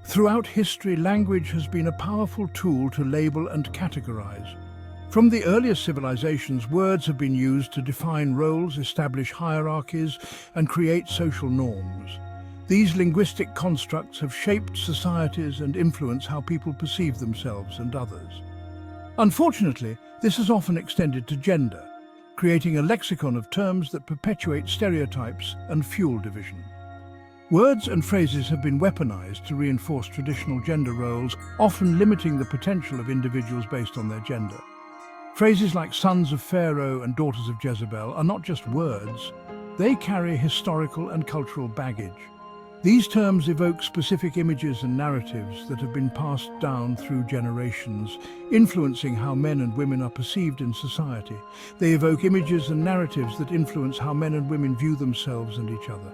Throughout history, language has been a powerful tool to label and categorize. From the earliest civilizations, words have been used to define roles, establish hierarchies, and create social norms. These linguistic constructs have shaped societies and influenced how people perceive themselves and others. Unfortunately, this has often extended to gender, creating a lexicon of terms that perpetuate stereotypes and fuel division. Words and phrases have been weaponized to reinforce traditional gender roles, often limiting the potential of individuals based on their gender. Phrases like sons of Pharaoh and daughters of Jezebel are not just words, they carry historical and cultural baggage. These terms evoke specific images and narratives that have been passed down through generations, influencing how men and women are perceived in society. They evoke images and narratives that influence how men and women view themselves and each other.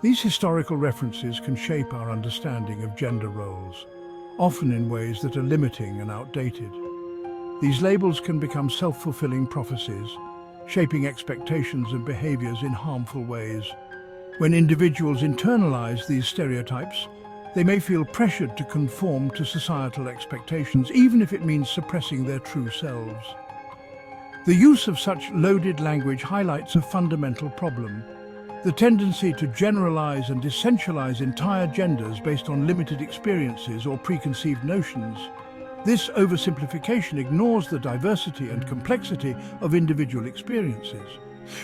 These historical references can shape our understanding of gender roles, often in ways that are limiting and outdated. These labels can become self-fulfilling prophecies, shaping expectations and behaviors in harmful ways. When individuals internalize these stereotypes, they may feel pressured to conform to societal expectations, even if it means suppressing their true selves. The use of such loaded language highlights a fundamental problem: the tendency to generalize and essentialize entire genders based on limited experiences or preconceived notions. This oversimplification ignores the diversity and complexity of individual experiences.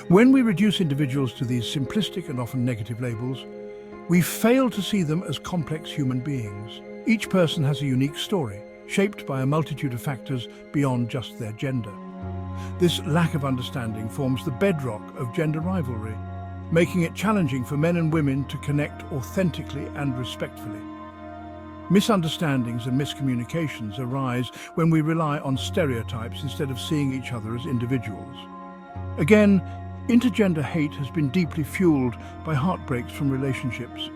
When we reduce individuals to these simplistic and often negative labels, we fail to see them as complex human beings. Each person has a unique story, shaped by a multitude of factors beyond just their gender. This lack of understanding forms the bedrock of gender rivalry, making it challenging for men and women to connect authentically and respectfully. Misunderstandings and miscommunications arise when we rely on stereotypes instead of seeing each other as individuals. Again, intergender hate has been deeply fueled by heartbreaks from relationships.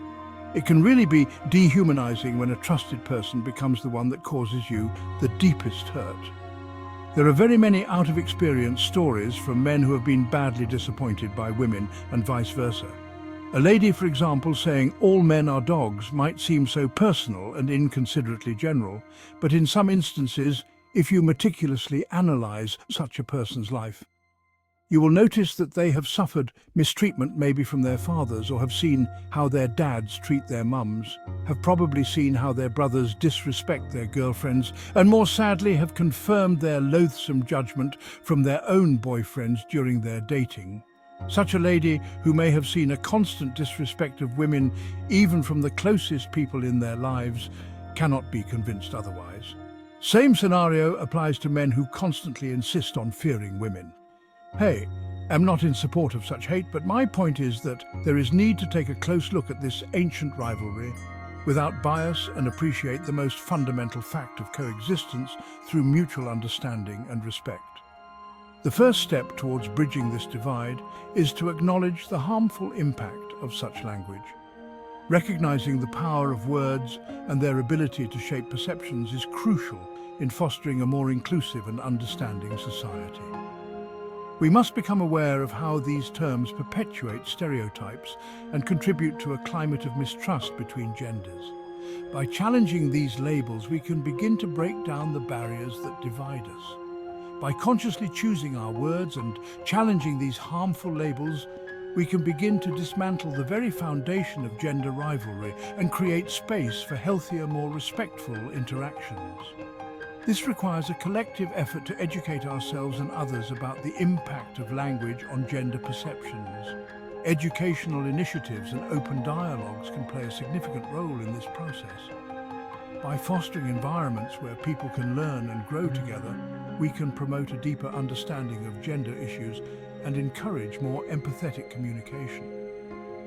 It can really be dehumanizing when a trusted person becomes the one that causes you the deepest hurt. There are very many out-of-experience stories from men who have been badly disappointed by women and vice versa. A lady, for example, saying all men are dogs might seem so personal and inconsiderately general, but in some instances, if you meticulously analyze such a person's life, you will notice that they have suffered mistreatment maybe from their fathers, or have seen how their dads treat their mums, have probably seen how their brothers disrespect their girlfriends, and more sadly have confirmed their loathsome judgment from their own boyfriends during their dating. Such a lady, who may have seen a constant disrespect of women even from the closest people in their lives, cannot be convinced otherwise. Same scenario applies to men who constantly insist on fearing women. Hey, I'm not in support of such hate, but my point is that there is need to take a close look at this ancient rivalry without bias and appreciate the most fundamental fact of coexistence through mutual understanding and respect. The first step towards bridging this divide is to acknowledge the harmful impact of such language. Recognizing the power of words and their ability to shape perceptions is crucial in fostering a more inclusive and understanding society. We must become aware of how these terms perpetuate stereotypes and contribute to a climate of mistrust between genders. By challenging these labels, we can begin to break down the barriers that divide us. By consciously choosing our words and challenging these harmful labels, we can begin to dismantle the very foundation of gender rivalry and create space for healthier, more respectful interactions. This requires a collective effort to educate ourselves and others about the impact of language on gender perceptions. Educational initiatives and open dialogues can play a significant role in this process. By fostering environments where people can learn and grow together, we can promote a deeper understanding of gender issues and encourage more empathetic communication.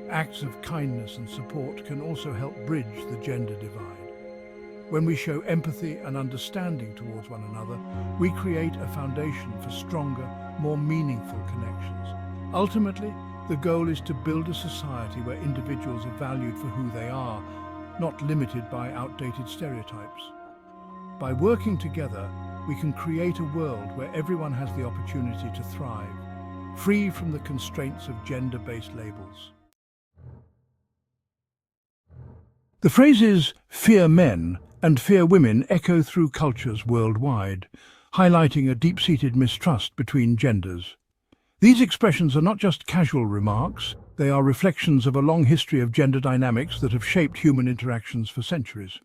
Acts of kindness and support can also help bridge the gender divide. When we show empathy and understanding towards one another, we create a foundation for stronger, more meaningful connections. Ultimately, the goal is to build a society where individuals are valued for who they are, not limited by outdated stereotypes. By working together, we can create a world where everyone has the opportunity to thrive, free from the constraints of gender-based labels. The phrases "fear men" and "fear women" echo through cultures worldwide, highlighting a deep-seated mistrust between genders. These expressions are not just casual remarks, they are reflections of a long history of gender dynamics that have shaped human interactions for centuries.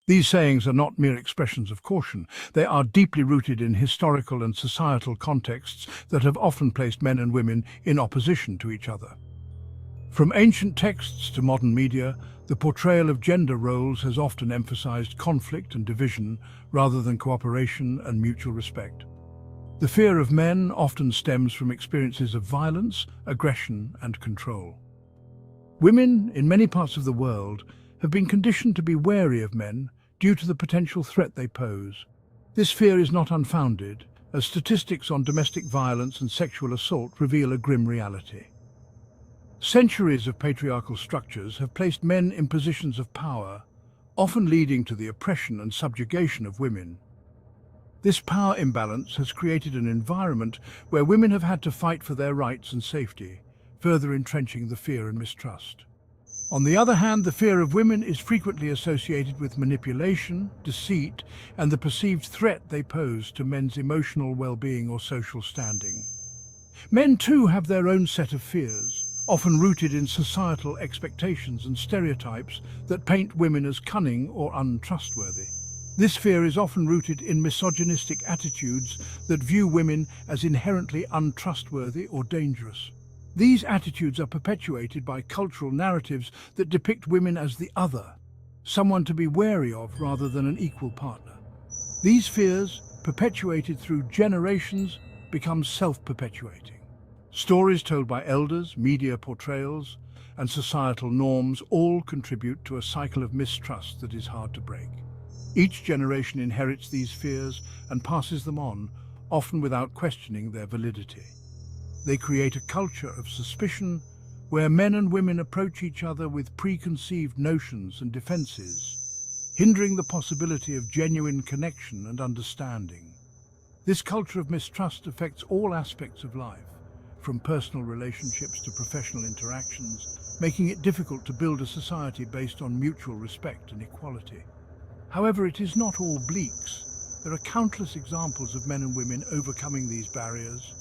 These sayings are not mere expressions of caution, they are deeply rooted in historical and societal contexts that have often placed men and women in opposition to each other. From ancient texts to modern media, the portrayal of gender roles has often emphasized conflict and division rather than cooperation and mutual respect. The fear of men often stems from experiences of violence, aggression, and control. Women, in many parts of the world, have been conditioned to be wary of men due to the potential threat they pose. This fear is not unfounded, as statistics on domestic violence and sexual assault reveal a grim reality. Centuries of patriarchal structures have placed men in positions of power, often leading to the oppression and subjugation of women. This power imbalance has created an environment where women have had to fight for their rights and safety, further entrenching the fear and mistrust. On the other hand, the fear of women is frequently associated with manipulation, deceit, and the perceived threat they pose to men's emotional well-being or social standing. Men too have their own set of fears, often rooted in societal expectations and stereotypes that paint women as cunning or untrustworthy. This fear is often rooted in misogynistic attitudes that view women as inherently untrustworthy or dangerous. These attitudes are perpetuated by cultural narratives that depict women as the other, someone to be wary of rather than an equal partner. These fears, perpetuated through generations, become self-perpetuating. Stories told by elders, media portrayals, and societal norms all contribute to a cycle of mistrust that is hard to break. Each generation inherits these fears and passes them on, often without questioning their validity. They create a culture of suspicion where men and women approach each other with preconceived notions and defenses, hindering the possibility of genuine connection and understanding. This culture of mistrust affects all aspects of life, from personal relationships to professional interactions, making it difficult to build a society based on mutual respect and equality. However, it is not all bleaks. There are countless examples of men and women overcoming these barriers,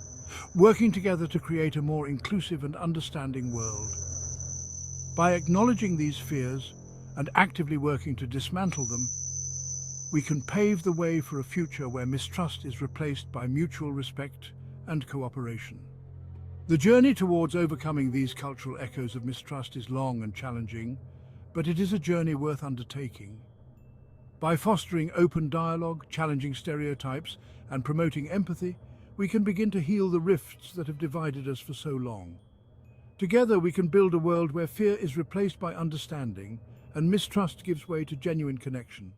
working together to create a more inclusive and understanding world. By acknowledging these fears and actively working to dismantle them, we can pave the way for a future where mistrust is replaced by mutual respect and cooperation. The journey towards overcoming these cultural echoes of mistrust is long and challenging, but it is a journey worth undertaking. By fostering open dialogue, challenging stereotypes, and promoting empathy, we can begin to heal the rifts that have divided us for so long. Together we can build a world where fear is replaced by understanding and mistrust gives way to genuine connection.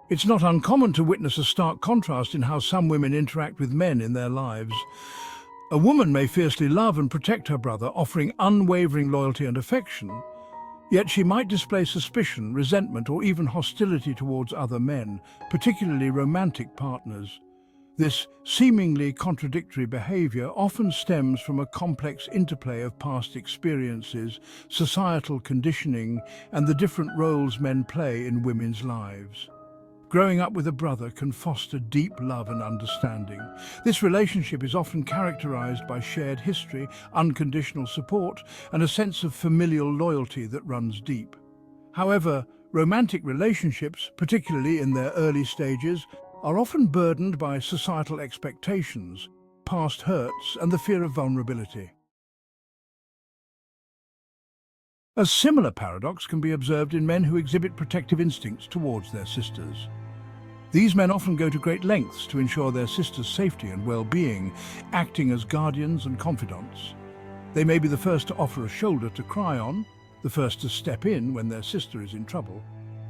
It's not uncommon to witness a stark contrast in how some women interact with men in their lives. A woman may fiercely love and protect her brother, offering unwavering loyalty and affection, yet she might display suspicion, resentment, or even hostility towards other men, particularly romantic partners. This seemingly contradictory behavior often stems from a complex interplay of past experiences, societal conditioning, and the different roles men play in women's lives. Growing up with a brother can foster deep love and understanding. This relationship is often characterized by shared history, unconditional support, and a sense of familial loyalty that runs deep. However, romantic relationships, particularly in their early stages, are often burdened by societal expectations, past hurts, and the fear of vulnerability. A similar paradox can be observed in men who exhibit protective instincts towards their sisters. These men often go to great lengths to ensure their sisters' safety and well-being, acting as guardians and confidants. They may be the first to offer a shoulder to cry on, the first to step in when their sister is in trouble,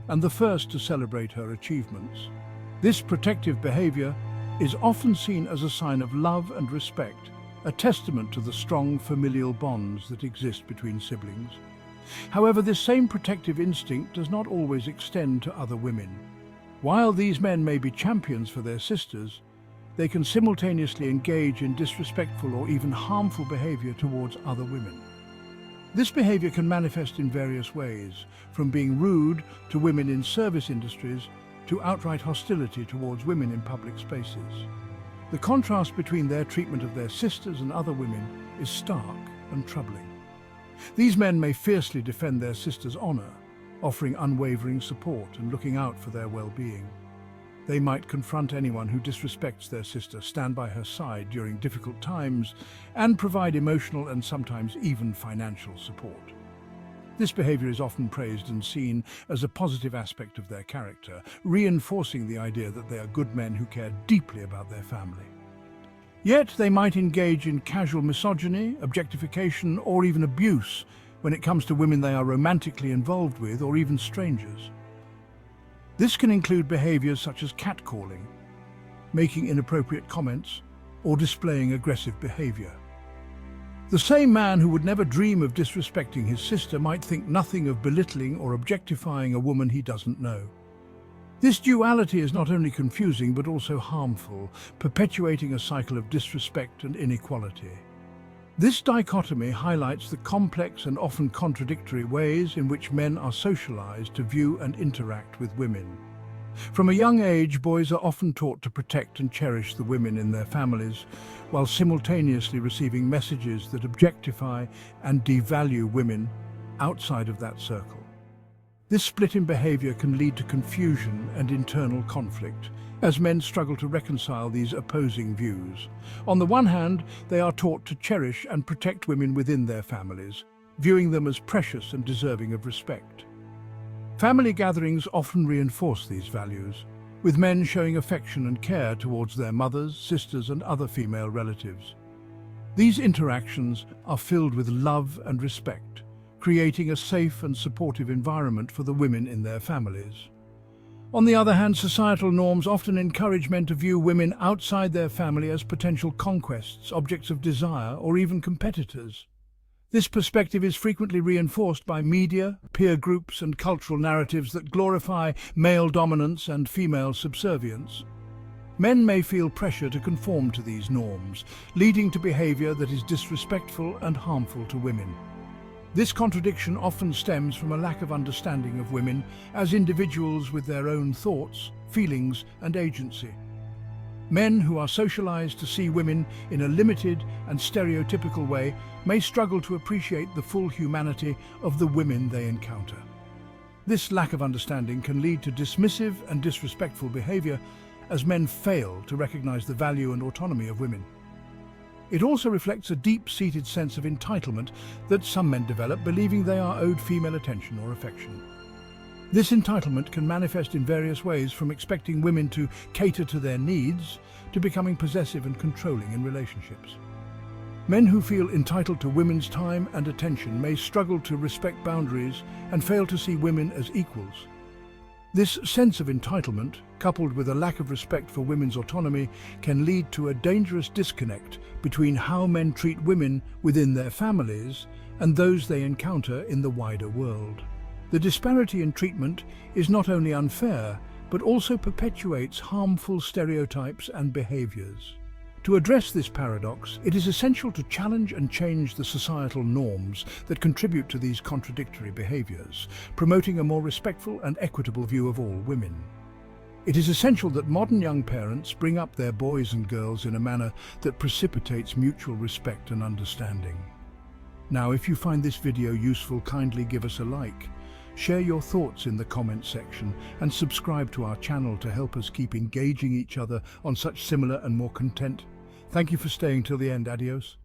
and the first to celebrate her achievements. This protective behavior is often seen as a sign of love and respect, a testament to the strong familial bonds that exist between siblings. However, this same protective instinct does not always extend to other women. While these men may be champions for their sisters, they can simultaneously engage in disrespectful or even harmful behavior towards other women. This behavior can manifest in various ways, from being rude to women in service industries to outright hostility towards women in public spaces. The contrast between their treatment of their sisters and other women is stark and troubling. These men may fiercely defend their sisters' honor, offering unwavering support and looking out for their well-being. They might confront anyone who disrespects their sister, stand by her side during difficult times, and provide emotional and sometimes even financial support. This behavior is often praised and seen as a positive aspect of their character, reinforcing the idea that they are good men who care deeply about their family. Yet they might engage in casual misogyny, objectification, or even abuse when it comes to women they are romantically involved with or even strangers. This can include behaviors such as catcalling, making inappropriate comments, or displaying aggressive behavior. The same man who would never dream of disrespecting his sister might think nothing of belittling or objectifying a woman he doesn't know. This duality is not only confusing but also harmful, perpetuating a cycle of disrespect and inequality. This dichotomy highlights the complex and often contradictory ways in which men are socialized to view and interact with women. From a young age, boys are often taught to protect and cherish the women in their families, while simultaneously receiving messages that objectify and devalue women outside of that circle. This split in behavior can lead to confusion and internal conflict, as men struggle to reconcile these opposing views. On the one hand, they are taught to cherish and protect women within their families, viewing them as precious and deserving of respect. Family gatherings often reinforce these values, with men showing affection and care towards their mothers, sisters, and other female relatives. These interactions are filled with love and respect, creating a safe and supportive environment for the women in their families. On the other hand, societal norms often encourage men to view women outside their family as potential conquests, objects of desire, or even competitors. This perspective is frequently reinforced by media, peer groups, and cultural narratives that glorify male dominance and female subservience. Men may feel pressure to conform to these norms, leading to behavior that is disrespectful and harmful to women. This contradiction often stems from a lack of understanding of women as individuals with their own thoughts, feelings, and agency. Men who are socialized to see women in a limited and stereotypical way may struggle to appreciate the full humanity of the women they encounter. This lack of understanding can lead to dismissive and disrespectful behavior as men fail to recognize the value and autonomy of women. It also reflects a deep-seated sense of entitlement that some men develop, believing they are owed female attention or affection. This entitlement can manifest in various ways, from expecting women to cater to their needs to becoming possessive and controlling in relationships. Men who feel entitled to women's time and attention may struggle to respect boundaries and fail to see women as equals. This sense of entitlement, coupled with a lack of respect for women's autonomy, can lead to a dangerous disconnect between how men treat women within their families and those they encounter in the wider world. The disparity in treatment is not only unfair, but also perpetuates harmful stereotypes and behaviors. To address this paradox, it is essential to challenge and change the societal norms that contribute to these contradictory behaviors, promoting a more respectful and equitable view of all women. It is essential that modern young parents bring up their boys and girls in a manner that precipitates mutual respect and understanding. Now, if you find this video useful, kindly give us a like. Share your thoughts in the comment section and subscribe to our channel to help us keep engaging each other on such similar and more content. Thank you for staying till the end. Adios.